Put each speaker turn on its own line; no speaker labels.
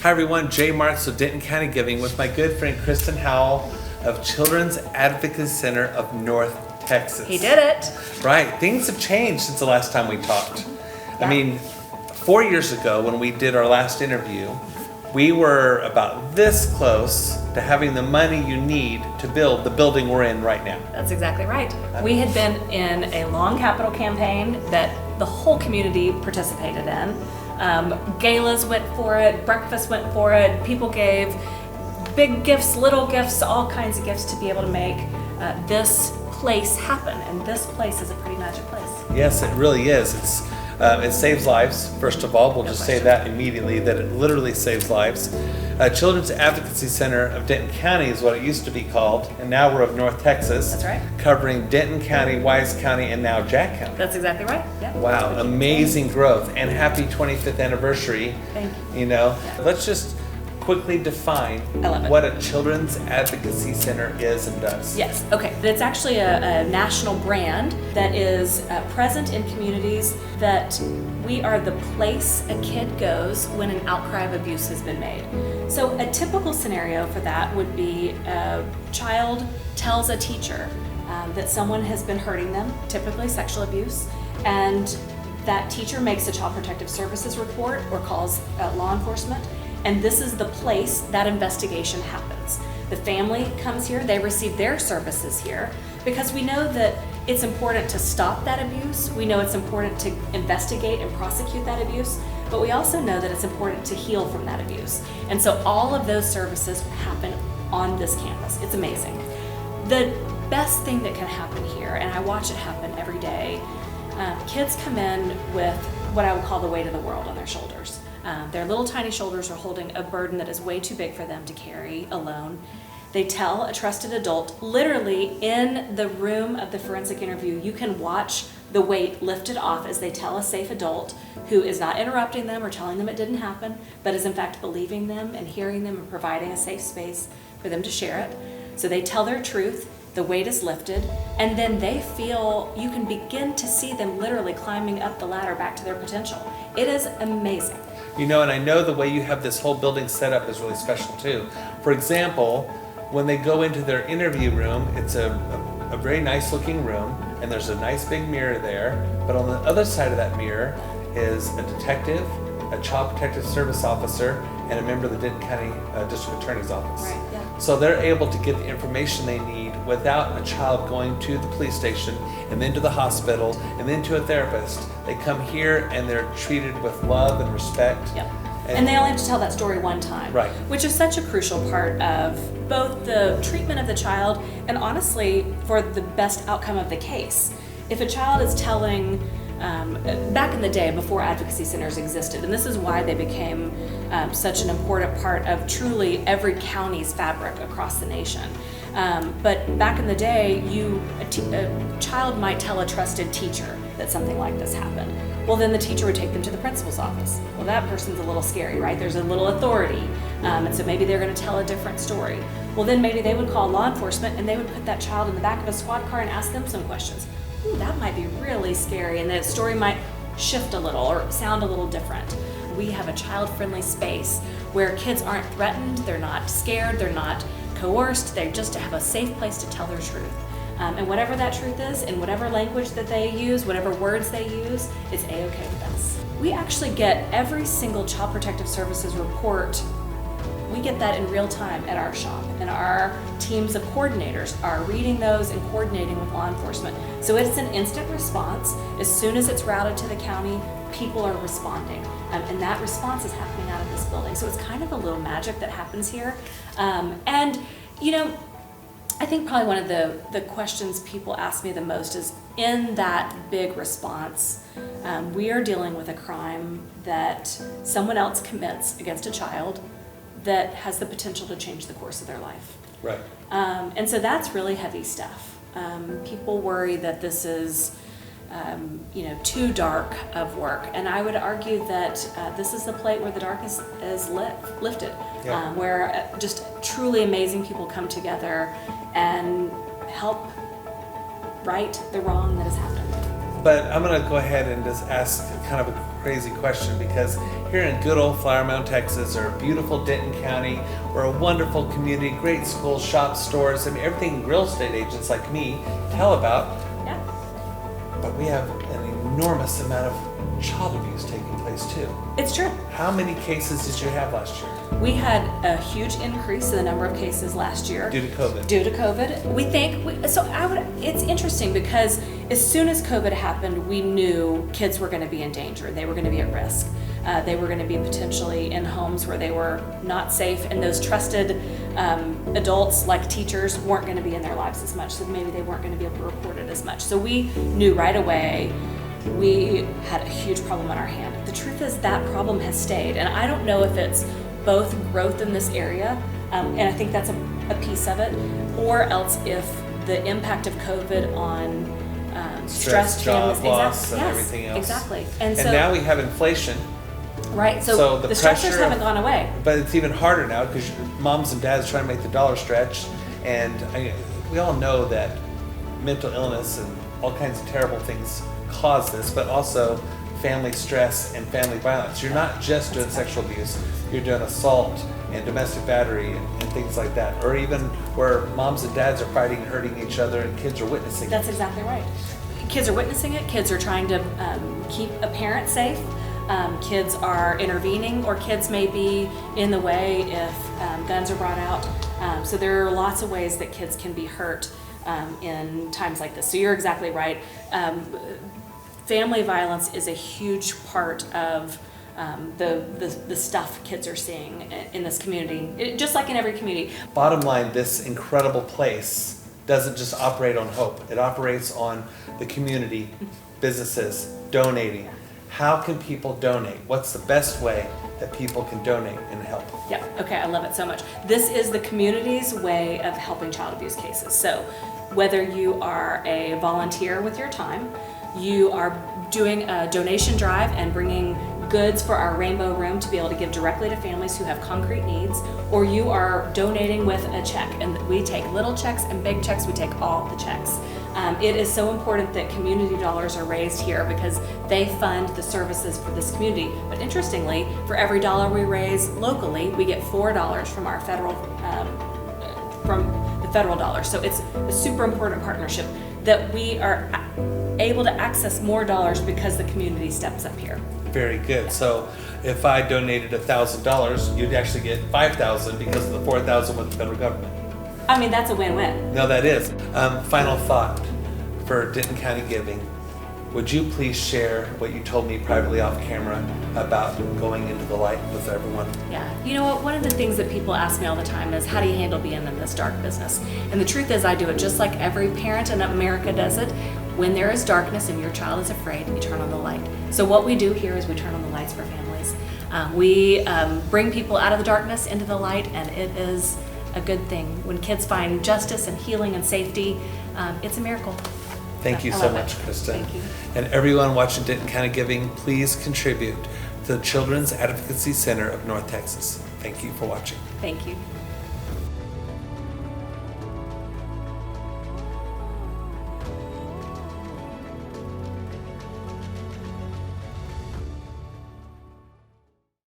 Hi everyone, Jay Marks of Denton County Giving with my good friend Kristen Howell of Children's Advocacy Center of North Texas.
He did it.
Right, things have changed since the last time we talked.
Yeah.
I mean, 4 years ago when we did our last interview, we were about this close to having the money you need to build the building we're in right now.
That's exactly right. We had been in a long capital campaign that the whole community participated in. Galas went for it, breakfast went for it, people gave big gifts, little gifts, all kinds of gifts to be able to make this place happen. And this place is a pretty magic place.
Yes, it really is. It saves lives, first of all. We'll just say that immediately, that it literally saves lives. Children's Advocacy Center of Denton County is what it used to be called, and now we're of North Texas.
That's right.
Covering Denton County, Wise County, and now Jack County.
That's exactly right. Yeah.
Wow, amazing growth, and happy 25th anniversary.
Thank you.
You know,
Yeah.
let's just quickly define
I love it.
what a Children's Advocacy Center is and does.
Yes, okay. It's actually a national brand that is present in communities that we are the place a kid goes when an outcry of abuse has been made. So a typical scenario for that would be a child tells a teacher that someone has been hurting them, typically sexual abuse, and that teacher makes a Child Protective Services report or calls law enforcement. And this is the place that investigation happens. The family comes here, they receive their services here, because we know that it's important to stop that abuse. We know it's important to investigate and prosecute that abuse, but we also know that it's important to heal from that abuse. And so all of those services happen on this campus. It's amazing. The best thing that can happen here, and I watch it happen every day, kids come in with what I would call the weight of the world on their shoulders. Their little tiny shoulders are holding a burden that is way too big for them to carry alone. They tell a trusted adult, literally in the room of the forensic interview, you can watch the weight lifted off as they tell a safe adult who is not interrupting them or telling them it didn't happen, but is in fact believing them and hearing them and providing a safe space for them to share it. So they tell their truth, the weight is lifted, and then they feel, you can begin to see them literally climbing up the ladder back to their potential. It is amazing.
You know, and I know the way you have this whole building set up is really special too. For example, when they go into their interview room, it's a very nice looking room, and there's a nice big mirror there, but on the other side of that mirror is a detective, a Child Protective Service officer, and a member of the Denton County District Attorney's Office.
Right, yeah.
So they're able to get the information they need without a child going to the police station and then to the hospital and then to a therapist. They come here and they're treated with love and respect.
Yep. And they only have to tell that story one time.
Right.
Which is such a crucial part of both the treatment of the child and honestly for the best outcome of the case. If a child is telling, back in the day before advocacy centers existed, and this is why they became such an important part of truly every county's fabric across the nation. But back in the day, a child might tell a trusted teacher that something like this happened. Well, then the teacher would take them to the principal's office. Well, that person's a little scary, right? There's a little authority, and so maybe they're going to tell a different story. Well, then maybe they would call law enforcement and they would put that child in the back of a squad car and ask them some questions. Ooh, that might be really scary, and the story might shift a little or sound a little different. We have a child-friendly space where kids aren't threatened, they're not scared, they're not coerced, they just have a safe place to tell their truth. And whatever that truth is, in whatever language that they use, whatever words they use, it's A-okay with us. We actually get every single Child Protective Services report. We get that in real time at our shop, and our teams of coordinators are reading those and coordinating with law enforcement. So it's an instant response. As soon as it's routed to the county, people are responding, and that response is happening out of this building. So it's kind of a little magic that happens here. And you know, I think probably one of the questions people ask me the most is, in that big response, we are dealing with a crime that someone else commits against a child that has the potential to change the course of their life.
Right.
And so that's really heavy stuff. People worry that this is too dark of work. And I would argue that this is the plate where the dark is lifted,
Yeah.
where just truly amazing people come together and help right the wrong that has happened.
But I'm going to go ahead and just ask kind of a crazy question, because here in good old Flower Mound, Texas, or beautiful Denton County, we're a wonderful community, great schools, shops, stores, and everything real estate agents like me tell about.
Yeah.
But we have an enormous amount of child abuse taking place too.
It's true.
How many cases did you have last year?
We had a huge increase in the number of cases last year.
Due to COVID.
Due to COVID. We think, it's interesting because as soon as COVID happened, we knew kids were going to be in danger. They were going to be at risk. They were going to be potentially in homes where they were not safe, and those trusted adults like teachers weren't going to be in their lives as much, so maybe they weren't going to be able to report it as much. So we knew right away we had a huge problem on our hand. The truth is that problem has stayed, and I don't know if it's both growth in this area, and I think that's a piece of it, or else if the impact of COVID on stress,
job
families,
loss, and
yes,
everything else.
Exactly.
And
so
now we have inflation.
Right, so the stressors haven't gone away.
But it's even harder now because moms and dads are trying to make the dollar stretch, and we all know that mental illness and all kinds of terrible things cause this, but also family stress and family violence. You're not just doing sexual abuse, you're doing assault and domestic battery and things like that, or even where moms and dads are fighting and hurting each other and kids are witnessing
That's
it.
exactly right. Kids are witnessing it, kids are trying to keep a parent safe, kids are intervening, or kids may be in the way if guns are brought out. So there are lots of ways that kids can be hurt in times like this. So you're exactly right. Family violence is a huge part of the stuff kids are seeing in this community, just like in every community.
Bottom line, this incredible place doesn't just operate on hope. It operates on the community, businesses, donating. How can people donate? What's the best way that people can donate and help?
Yeah, okay, I love it so much. This is the community's way of helping child abuse cases. So whether you are a volunteer with your time, you are doing a donation drive and bringing goods for our Rainbow Room to be able to give directly to families who have concrete needs, or you are donating with a check, and we take little checks and big checks, we take all the checks. It is so important that community dollars are raised here because they fund the services for this community. But interestingly, for every dollar we raise locally, we get $4 from our federal, from the federal dollars. So it's a super important partnership that we are able to access more dollars because the community steps up here.
Very good. So if I donated $1,000, you'd actually get $5,000 because of the $4,000 with the federal government.
I mean, that's a win-win.
No, that is. Final thought for Denton County Giving. Would you please share what you told me privately off camera about going into the light with everyone?
Yeah. You know what? One of the things that people ask me all the time is, how do you handle being in this dark business? And the truth is, I do it just like every parent in America does it. When there is darkness and your child is afraid, you turn on the light. So what we do here is we turn on the lights for families. We bring people out of the darkness into the light, and it is a good thing. When kids find justice and healing and safety, it's a miracle.
Thank you so much, Kristen.
Thank you.
And everyone watching Denton County Giving, please contribute to the Children's Advocacy Center of North Texas. Thank you for watching.
Thank you.